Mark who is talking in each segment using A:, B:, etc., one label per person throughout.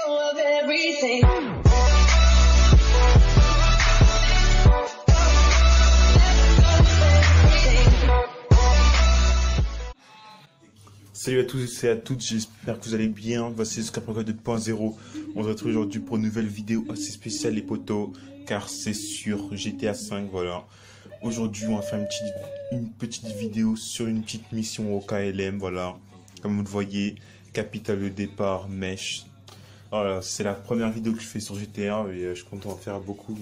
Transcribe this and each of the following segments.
A: of everything.
B: Salut à tous et à toutes, j'espère que vous allez bien. Voici Scaprocode 2.0. On se retrouve aujourd'hui pour une nouvelle vidéo assez spéciale les potos, car c'est sur GTA 5, voilà. Aujourd'hui on va faire une petite vidéo sur une petite mission au KLM, voilà. Comme vous le voyez, capitale de départ, Mesh. Voilà, c'est la première vidéo que je fais sur GTA et je compte en faire beaucoup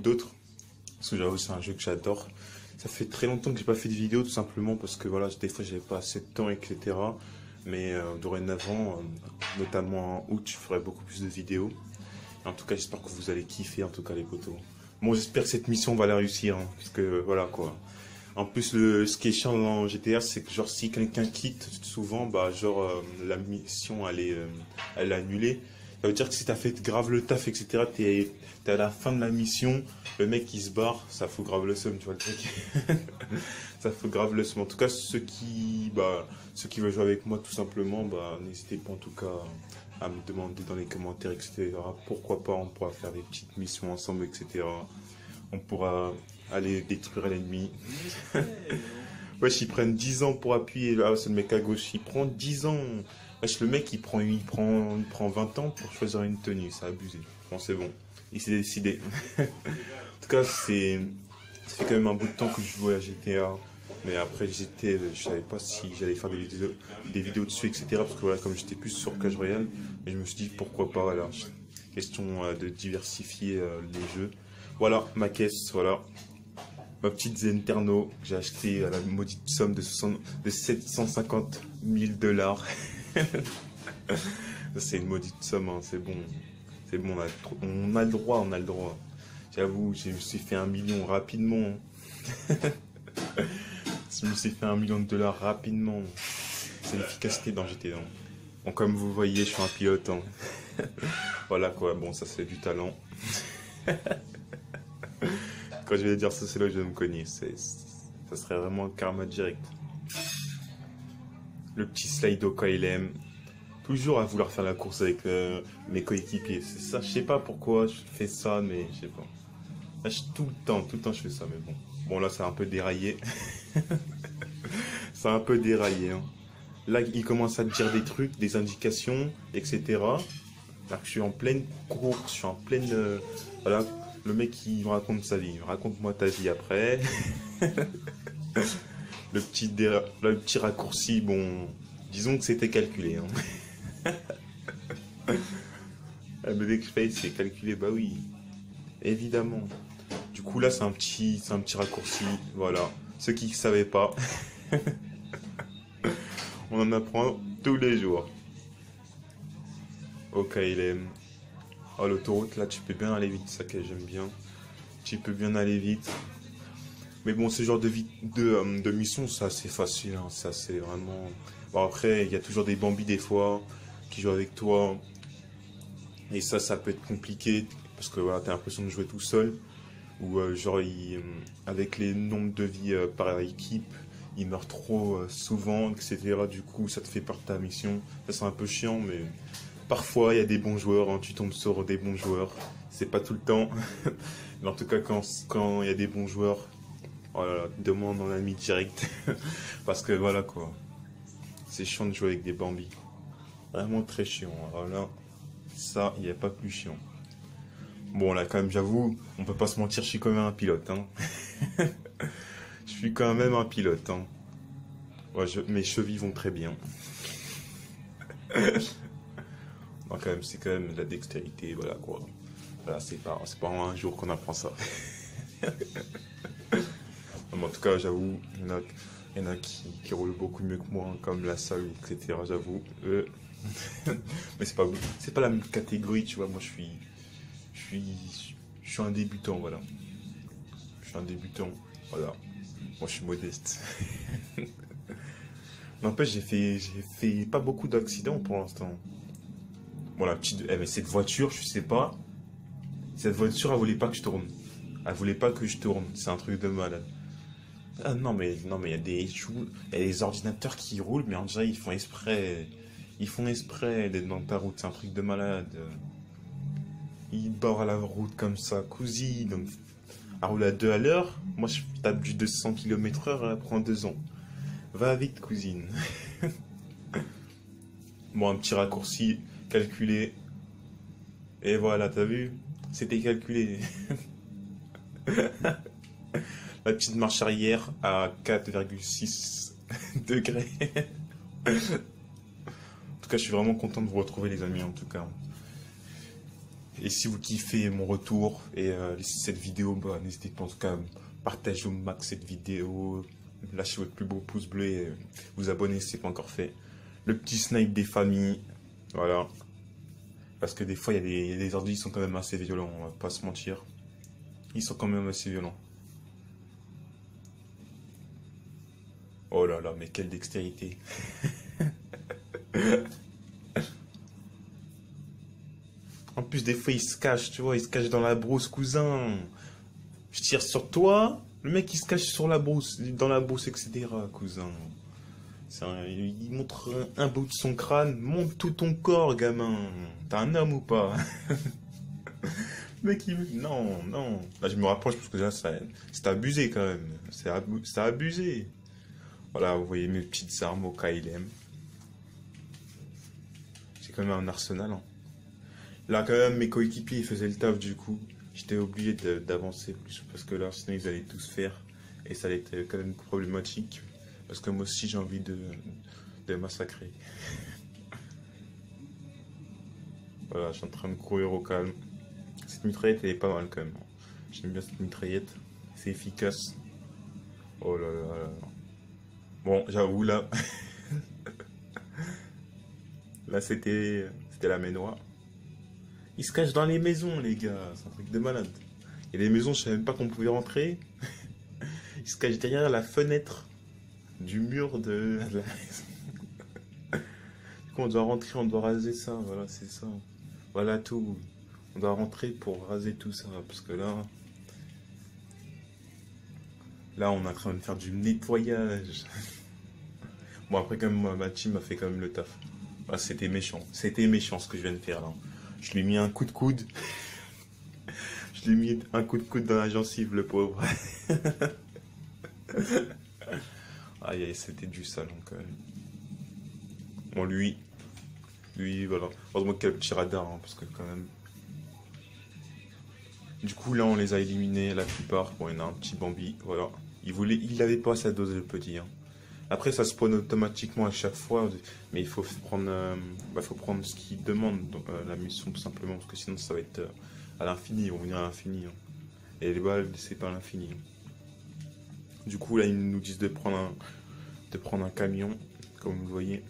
B: d'autres. Parce que j'avoue c'est un jeu que j'adore. Ça fait très longtemps que j'ai pas fait de vidéo tout simplement parce que voilà, des fois j'avais pas assez de temps, etc. Mais dorénavant, notamment en août, je ferai beaucoup plus de vidéos. Et en tout cas, j'espère que vous allez kiffer en tout cas les potos. Bon, j'espère que cette mission va la réussir, hein, parce que voilà quoi. En plus, ce qui est chiant dans GTA, c'est que genre si quelqu'un quitte souvent, bah genre la mission elle est annulée. Ça veut dire que si t'as fait grave le taf, etc., t'es à la fin de la mission, le mec qui se barre, ça fout grave le seum, tu vois le truc. Ça fout grave le seum. En tout cas, ceux qui veulent jouer avec moi, tout simplement, bah n'hésitez pas en tout cas à me demander dans les commentaires, etc. Pourquoi pas, on pourra faire des petites missions ensemble, etc. On pourra aller détruire l'ennemi. Wesh, ils prennent 10 ans pour appuyer. Ah, c'est le mec à gauche, il prend 10 ans. Wesh, le mec, il prend 20 ans pour choisir une tenue, c'est abusé. Bon, c'est bon, il s'est décidé. En tout cas, ça fait quand même un bout de temps que je jouais à GTA. Mais après, je savais pas si j'allais faire des vidéos dessus, etc. Parce que voilà, comme j'étais plus sur Clash Royale, et je me suis dit pourquoi pas, voilà. Question de diversifier les jeux. Voilà, ma caisse, voilà. Ma petite Zenterno que j'ai acheté à la maudite somme de 750 000 $. C'est une maudite somme, hein, c'est bon. C'est bon, on a le droit, on a le droit. J'avoue, je me suis fait 1 million rapidement. Je me suis fait 1 million de $ rapidement. C'est l'efficacité dans GTA. Bon, comme vous voyez, je suis un pilote. Hein. Voilà quoi, bon, ça c'est du talent. Quand je vais dire ça, c'est là que je vais me cogner. Ça serait vraiment un karma direct. Le petit slide au KLM. Toujours à vouloir faire la course avec mes coéquipiers. C'est ça, je sais pas pourquoi je fais ça, mais je sais pas. Là, tout le temps je fais ça, mais bon. Bon, là, ça a un peu déraillé. Ça a un peu déraillé. Hein. Là, il commence à te dire des trucs, des indications, etc. Là, je suis en pleine course, je suis en pleine... voilà. Le mec qui me raconte sa vie, raconte-moi ta vie après. le petit raccourci, bon, disons que c'était calculé. Hein. Le Backface c'est calculé, bah oui, évidemment. Du coup là c'est un petit raccourci, voilà. Ceux qui ne savaient pas, on en apprend tous les jours. Au KLM. Oh, l'autoroute, là, tu peux bien aller vite, ça que j'aime bien. Tu peux bien aller vite. Mais bon, ce genre de mission, c'est assez facile. Hein. Ça, c'est vraiment... Bon, après, il y a toujours des bambis, des fois, qui jouent avec toi. Et ça peut être compliqué. Parce que, voilà, t'as l'impression de jouer tout seul. Ou, genre, avec les nombres de vies par équipe, ils meurent trop souvent, etc. Du coup, ça te fait perdre ta mission. Ça, c'est un peu chiant, mais... Parfois, il y a des bons joueurs, hein, tu tombes sur des bons joueurs. C'est pas tout le temps. Mais en tout cas, quand il y a des bons joueurs, voilà, demande en ami direct. Parce que voilà quoi. C'est chiant de jouer avec des bambis. Vraiment très chiant. Alors là, ça, il n'y a pas plus chiant. Bon, là, quand même, j'avoue, on peut pas se mentir, je suis quand même un pilote. Hein. Je suis quand même un pilote. Hein. Ouais, mes chevilles vont très bien. Non, quand même, c'est quand même de la dextérité, voilà quoi. Voilà, c'est pas un jour qu'on apprend ça. Non, en tout cas, j'avoue, il y en a qui roulent beaucoup mieux que moi, hein, comme la salle, etc. J'avoue. Mais c'est pas la même catégorie, tu vois. Moi, je suis un débutant, voilà. Je suis un débutant, voilà. Moi, je suis modeste. N'empêche, j'ai fait pas beaucoup d'accidents pour l'instant. Bon, mais cette voiture, je sais pas. Cette voiture, elle voulait pas que je tourne. Elle voulait pas que je tourne. C'est un truc de malade. Ah, non, mais il y a des ordinateurs qui roulent, mais en dirait, ils font exprès. Ils font exprès d'être dans ta route, c'est un truc de malade. Ils barrent la route comme ça, cousine. À rouler à 2 à l'heure, moi je tape du 200 km/h, elle prend 2 ans. Va vite, cousine. Bon, un petit raccourci calculé. Et voilà, t'as vu? C'était calculé. La petite marche arrière à 4,6 degrés. En tout cas, je suis vraiment content de vous retrouver, les amis, en tout cas. Et si vous kiffez mon retour et cette vidéo, bah, n'hésitez pas en tout cas à partager au max cette vidéo, lâchez votre plus beau pouce bleu et vous abonner si ce n'est pas encore fait. Le petit snipe des familles, voilà. Parce que des fois, il y a des ordi qui sont quand même assez violents, on va pas se mentir. Ils sont quand même assez violents. Oh là là, mais quelle dextérité. En plus, des fois, il se cache, tu vois, il se cache dans la brousse, cousin. Je tire sur toi, le mec, il se cache sur la brousse, dans la brousse, etc., cousin. Il montre un bout de son crâne, montre tout ton corps, gamin. T'es un homme ou pas? Le mec, non, non. Là, je me rapproche parce que là, c'est abusé quand même. C'est abusé. Voilà, vous voyez mes petites armes au KLM. J'ai quand même un arsenal, hein. Là, quand même, mes coéquipiers, ils faisaient le taf, du coup. J'étais obligé d'avancer plus, parce que là, sinon, ils allaient tous faire. Et ça allait être quand même problématique. Parce que moi aussi, j'ai envie de massacrer. Voilà, je suis en train de courir au calme. Cette mitraillette, elle est pas mal, quand même. J'aime bien cette mitraillette. C'est efficace. Oh là là là là. Bon, j'avoue, là... Là, c'était la Ménois. Ils se cachent dans les maisons, les gars. C'est un truc de malade. Il y a des maisons, je savais même pas qu'on pouvait rentrer. Ils se cachent derrière la fenêtre du mur de la maison. Du coup, on doit rentrer, on doit raser ça. Voilà, c'est ça. Voilà tout. On doit rentrer pour raser tout ça. Parce que là... Là, on est en train de faire du nettoyage. Bon, après, quand même, ma team a fait quand même le taf. Ah, c'était méchant. C'était méchant ce que je viens de faire, là. Je lui ai mis un coup de coude. Je lui ai mis un coup de coude dans la gencive, le pauvre. Aïe, aïe, c'était du salon, quand même. Bon, lui, voilà. Heureusement qu'il y a le petit radar, hein, parce que quand même... Du coup, là, on les a éliminés, la plupart. Bon, il y en a un petit Bambi, voilà. Il n'avait pas sa dose, le petit, hein. Après, ça spawn automatiquement à chaque fois, mais il faut prendre ce qu'il demande, la mission, tout simplement, parce que sinon, ça va être à l'infini, ils vont venir à l'infini, hein. Et les balles, c'est pas à l'infini, hein. Du coup, là, ils nous disent de prendre un camion, comme vous le voyez.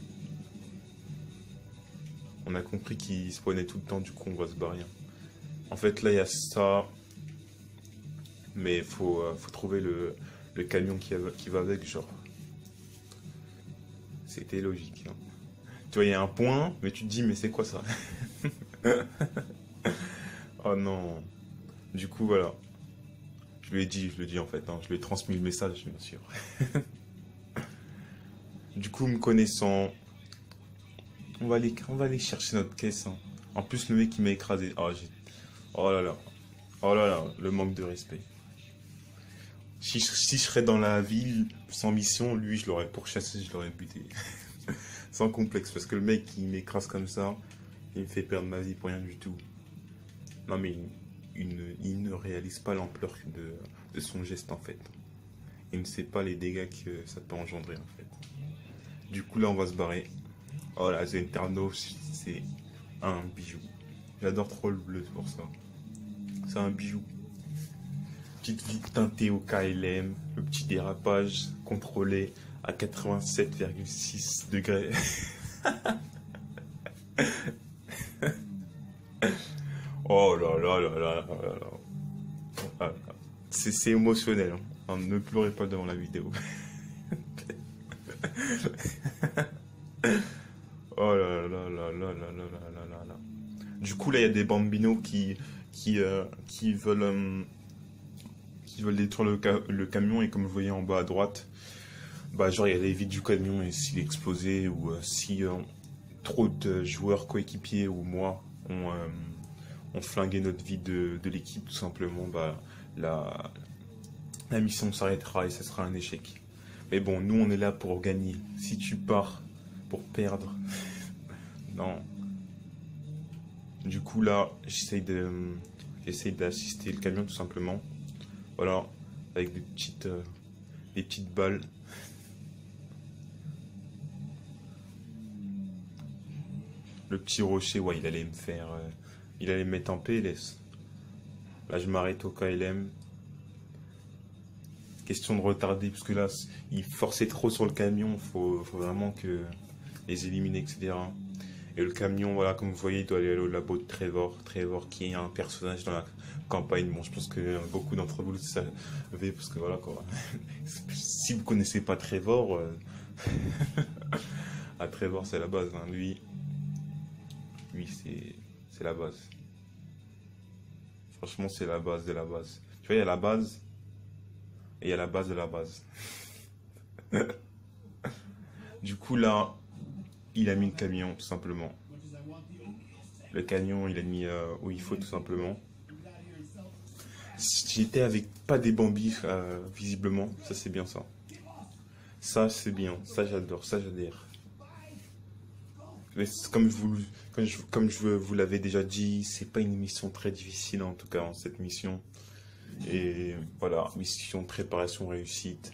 B: On a compris qu'il spawnait tout le temps, du coup, on va se barrer, hein. En fait, là, il y a ça, mais il faut trouver le camion qui va avec, genre. C'était logique, hein. Tu vois, il y a un point, mais tu te dis, mais c'est quoi ça? Oh non. Du coup, voilà. Je lui ai dit, je le dis en fait, hein. Je lui ai transmis le message, bien sûr. Du coup, me connaissant, on va aller chercher notre caisse, hein. En plus, le mec, il m'a écrasé. Oh là là. Oh là là, le manque de respect. Si je serais dans la ville sans mission, lui, je l'aurais pourchassé, je l'aurais buté. Sans complexe, parce que le mec, il m'écrase comme ça, il me fait perdre ma vie pour rien du tout. Non, mais il ne réalise pas l'ampleur de son geste, en fait. Il ne sait pas les dégâts que ça peut engendrer, en fait. Du coup, là, on va se barrer. Oh, la Zenterno, c'est un bijou. J'adore trop le bleu pour ça. C'est un bijou. Petite vie teintée au KLM, le petit dérapage contrôlé à 87,6 degrés. Oh là là là là là là. Ah, c'est émotionnel, hein. Enfin, ne pleurez pas devant la vidéo. Oh là là là là là là là là là. Du coup, là, il y a des bambinos qui veulent détruire le camion, et comme vous voyez en bas à droite, bah genre il y a les vitres du camion, et s'il explosait ou si trop de joueurs coéquipiers ou moi ont flingué notre vie de l'équipe, tout simplement, bah, la, la mission s'arrêtera et ce sera un échec. Mais bon, nous on est là pour gagner. Si tu pars pour perdre, non. Du coup là, j'essaye d'assister le camion tout simplement. Voilà, avec des petites balles. Le petit rocher, ouais, il allait me mettre en PLS. Là, je m'arrête au KLM. Question de retarder, parce que là, il forçait trop sur le camion. Faut vraiment que les éliminer, etc. Et le camion, voilà, comme vous voyez, il doit aller au labo de Trevor. Trevor qui est un personnage dans la campagne. Bon, je pense que beaucoup d'entre vous le savez, parce que voilà, quoi. Si vous connaissez pas Trevor, à Trevor, c'est la base, hein. Lui, c'est la base. Franchement, c'est la base de la base. Tu vois, il y a la base et il y a la base de la base. Du coup, là, il a mis le camion, tout simplement. Le camion, il a mis où il faut, tout simplement. J'étais avec pas des bambis, visiblement. Ça, c'est bien ça. Ça, c'est bien. Ça, j'adore. Ça, j'adhère. Mais comme je vous l'avais déjà dit, c'est pas une mission très difficile, en tout cas, hein, cette mission. Et voilà, mission de préparation réussite.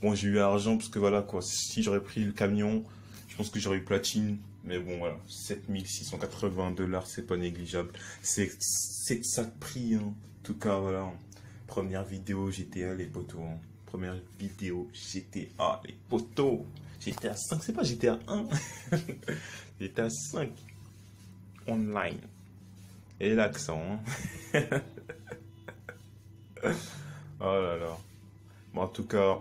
B: Bon, j'ai eu argent parce que voilà quoi, si j'aurais pris le camion, je pense que j'aurais eu platine. Mais bon, voilà, 7680 $, c'est pas négligeable. C'est ça de prix, hein. En tout cas, voilà. Première vidéo GTA, les potos, hein. Première vidéo GTA, les potos. GTA 5, c'est pas GTA 1. GTA 5. Online. Et l'accent, hein. Oh là là. Bon, en tout cas,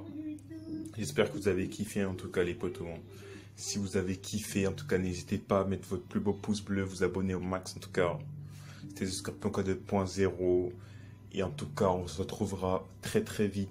B: j'espère que vous avez kiffé, en tout cas, les potos, hein. Si vous avez kiffé, en tout cas, n'hésitez pas à mettre votre plus beau pouce bleu, vous abonner au max, en tout cas. C'était The Scorpion Code 2.0. Et en tout cas, on se retrouvera très très vite.